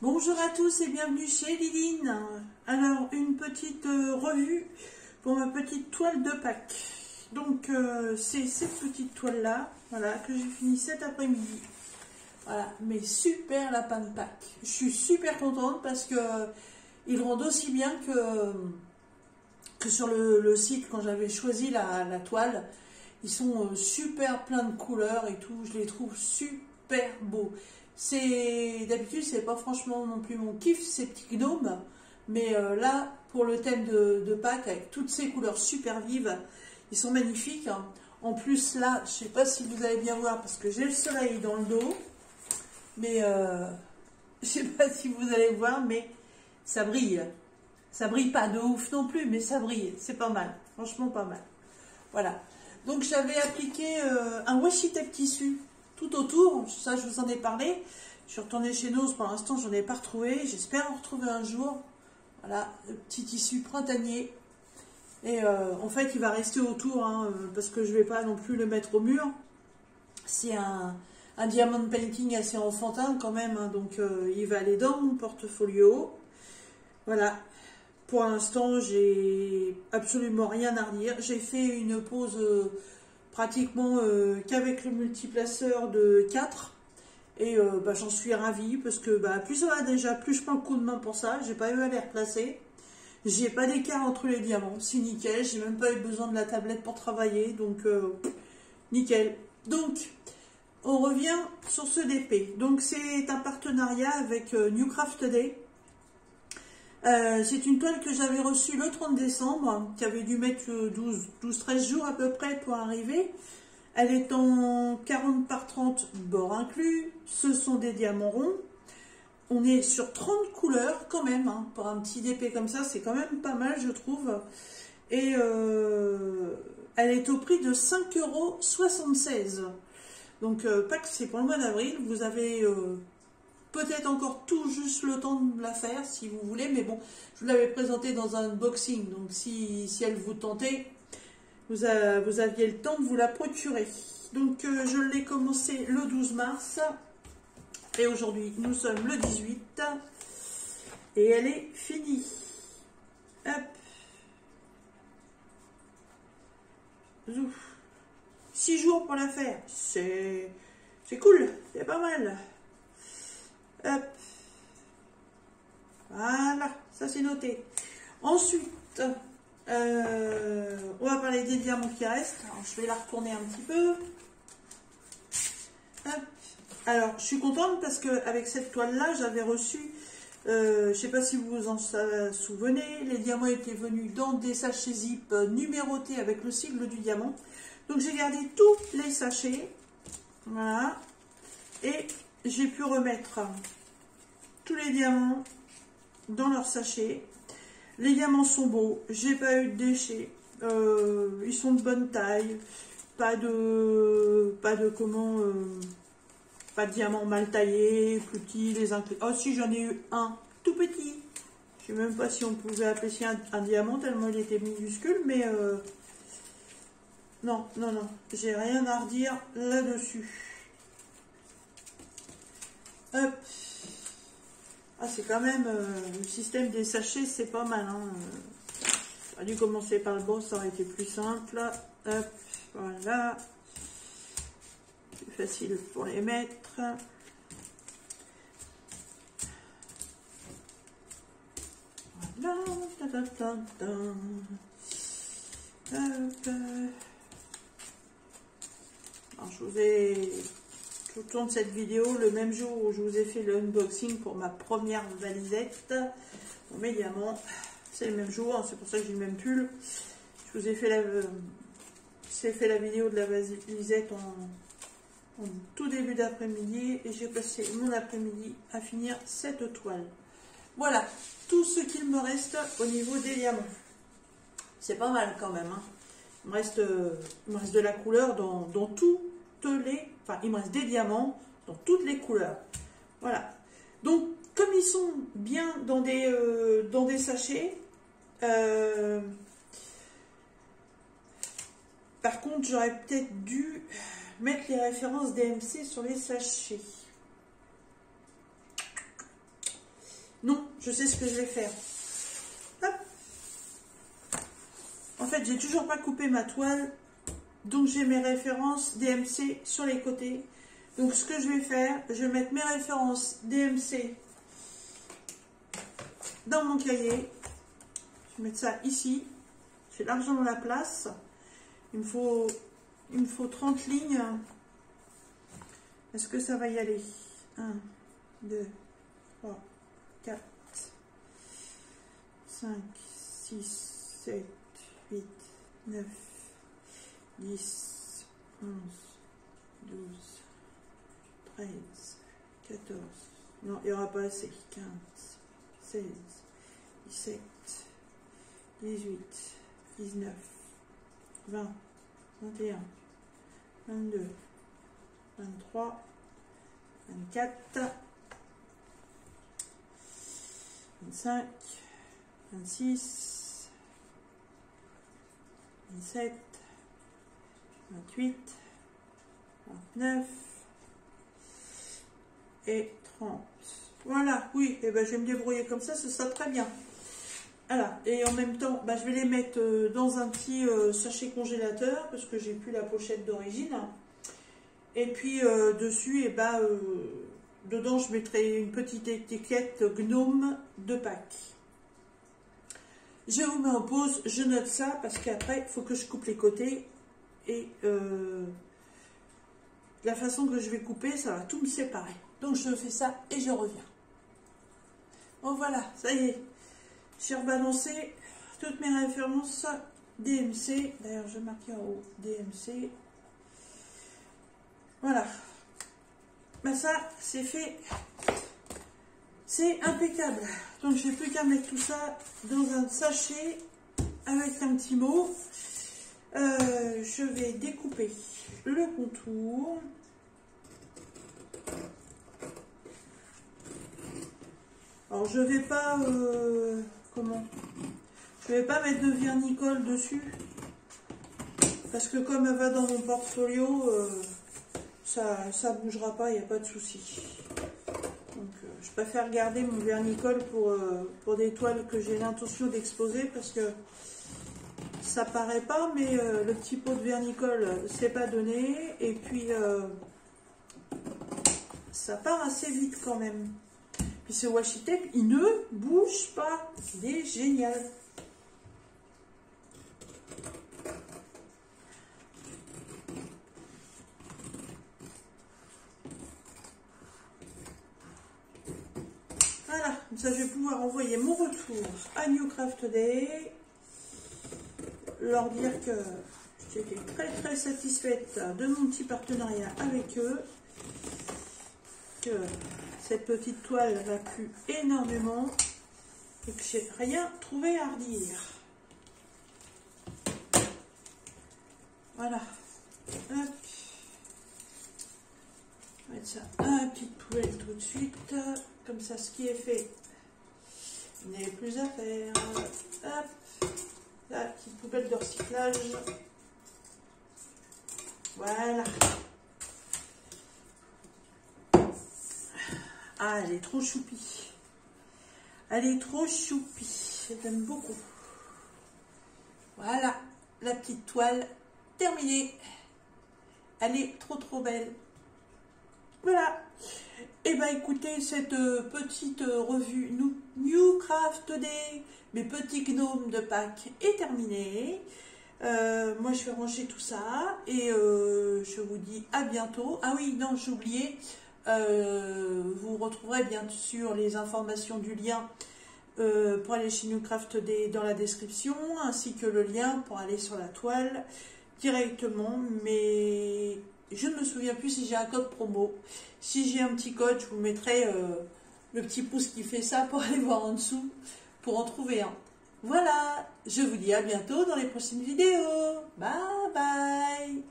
Bonjour à tous et bienvenue chez Liline. Alors, une petite revue pour ma petite toile de Pâques. Donc, c'est cette petite toile-là, voilà, que j'ai fini cet après-midi. Voilà, mes super lapins de Pâques. Je suis super contente parce que ils rendent aussi bien que sur le site quand j'avais choisi la toile. Ils sont super pleins de couleurs et tout, je les trouve super beaux. D'habitude c'est pas franchement non plus mon kiff ces petits gnomes, mais là pour le thème de Pâques avec toutes ces couleurs super vives, ils sont magnifiques. En plus là, je sais pas si vous allez bien voir parce que j'ai le soleil dans le dos, mais je sais pas si vous allez voir, mais ça brille. Ça brille pas de ouf non plus, mais ça brille, c'est pas mal, franchement pas mal. Voilà. Donc j'avais appliqué un washi tape tissu tout autour, ça je vous en ai parlé. Je suis retournée chez Nose, pour l'instant je n'en ai pas retrouvé, j'espère en retrouver un jour. Voilà, le petit tissu printanier. Et en fait il va rester autour, parce que je ne vais pas non plus le mettre au mur. C'est un diamond painting assez enfantin quand même, donc il va aller dans mon portfolio. Voilà. Pour l'instant, j'ai absolument rien à redire. J'ai fait une pause pratiquement qu'avec le multiplaceur de 4. Et j'en suis ravie parce que plus ça va déjà, plus je prends le coup de main pour ça. J'ai pas eu à les replacer. J'ai pas d'écart entre les diamants. C'est nickel. J'ai même pas eu besoin de la tablette pour travailler. Donc, nickel. Donc, on revient sur ce DP. Donc, c'est un partenariat avec New Craft Day. C'est une toile que j'avais reçue le 30 décembre, qui avait dû mettre 12-13 jours à peu près pour arriver. Elle est en 40 par 30, bord inclus. Ce sont des diamants ronds. On est sur 30 couleurs quand même. Pour un petit DP comme ça, c'est quand même pas mal, je trouve. Et elle est au prix de 5,76 €. Donc, pas que c'est pour le mois d'avril. Vous avez... peut-être encore tout juste le temps de la faire si vous voulez, mais bon, je vous l'avais présenté dans un unboxing, donc si elle vous tentait, vous aviez le temps de vous la procurer. Donc je l'ai commencé le 12 mars, et aujourd'hui nous sommes le 18, et elle est finie. Hop. Zouf. 6 jours pour la faire, c'est cool, c'est pas mal. Hop. Voilà, ça c'est noté. Ensuite, on va parler des diamants qui restent. Alors, je vais la retourner un petit peu. Hop. Alors, je suis contente parce qu'avec cette toile-là, j'avais reçu, je ne sais pas si vous vous en souvenez, les diamants étaient venus dans des sachets zip numérotés avec le sigle du diamant. Donc, j'ai gardé tous les sachets. Voilà. Et j'ai pu remettre tous les diamants dans leur sachet. Les diamants sont beaux, j'ai pas eu de déchets, ils sont de bonne taille, pas de diamants mal taillés, plus petits, les uns. Oh si, j'en ai eu un tout petit. Je sais même pas si on pouvait appeler ça un diamant tellement il était minuscule, mais non, j'ai rien à redire là-dessus. Hop. Ah, c'est quand même le système des sachets, c'est pas mal. J'aurais dû commencer par le bas, ça aurait été plus simple. Hop, voilà. C'est facile pour les mettre. Voilà. Hop. Alors, je vous ai... Je vous tourne cette vidéo le même jour où je vous ai fait le unboxing pour ma première valisette. Bon, mes diamants, c'est le même jour, c'est pour ça que j'ai le même pull. Je vous ai fait la vidéo de la valisette en tout début d'après-midi et j'ai passé mon après-midi à finir cette toile. Voilà, tout ce qu'il me reste au niveau des diamants. C'est pas mal quand même. Il me reste de la couleur dans toutes les... Enfin, il me reste des diamants dans toutes les couleurs. Voilà. Donc, comme ils sont bien dans des sachets, par contre, j'aurais peut-être dû mettre les références DMC sur les sachets. je sais ce que je vais faire. Hop. En fait, j'ai toujours pas coupé ma toile, donc j'ai mes références DMC sur les côtés. Donc ce que je vais faire, je vais mettre mes références DMC dans mon cahier. Je vais mettre ça ici. J'ai largement la place. Il me faut 30 lignes. Est-ce que ça va y aller? 1, 2, 3, 4, 5, 6, 7, 8, 9, 10, 11, 12, 13, 14. Non, il n'y aura pas assez. 15, 16, 17, 18, 19, 20, 21, 22, 23, 24, 25, 26, 27, 28, 29 et 30. Voilà, oui, et ben je vais me débrouiller comme ça, ce sera très bien. Voilà, et en même temps, je vais les mettre dans un petit sachet congélateur parce que j'ai plus la pochette d'origine. Et puis dessus, dedans, je mettrai une petite étiquette gnome de Pâques. Je vous mets en pause, je note ça parce qu'après, il faut que je coupe les côtés. Et la façon que je vais couper, ça va tout me séparer. Donc je fais ça et je reviens. Bon voilà, ça y est. J'ai rebalancé toutes mes références DMC. D'ailleurs, je marque en haut DMC. Voilà. Ça, c'est fait. C'est impeccable. Donc, je n'ai plus qu'à mettre tout ça dans un sachet avec un petit mot. Je vais découper le contour. Alors, je vais pas... Je vais pas mettre de vernicole dessus. Parce que comme elle va dans mon portfolio... ça bougera pas, il n'y a pas de souci. Donc je préfère garder mon vernicole pour des toiles que j'ai l'intention d'exposer parce que ça paraît pas, mais le petit pot de vernicole c'est pas donné et puis ça part assez vite quand même. Puis ce washi tape il ne bouge pas, il est génial. Voilà, comme ça je vais pouvoir envoyer mon retour à New Craft Day, leur dire que j'étais très satisfaite de mon petit partenariat avec eux, que cette petite toile m'a plu énormément et que j'ai rien trouvé à redire. Voilà, hop. On va mettre ça à la petite poubelle tout de suite. Comme ça, ce qui est fait n'est plus à faire. Hop. La petite poubelle de recyclage. Voilà. Ah, elle est trop choupie. Elle est trop choupie. J'aime beaucoup. Voilà. La petite toile terminée. Elle est trop belle. Voilà. Et écoutez, cette petite revue New Craft Day, mes petits gnomes de Pâques, est terminée. Moi, je vais ranger tout ça et je vous dis à bientôt. Ah oui, non, j'ai oublié. Vous retrouverez bien sûr les informations du lien pour aller chez New Craft Day dans la description, ainsi que le lien pour aller sur la toile directement. Mais je ne me souviens plus si j'ai un code promo. Si j'ai un petit code, je vous mettrai le petit pouce qui fait ça pour aller voir en dessous, pour en trouver un. Voilà, je vous dis à bientôt dans les prochaines vidéos. Bye bye.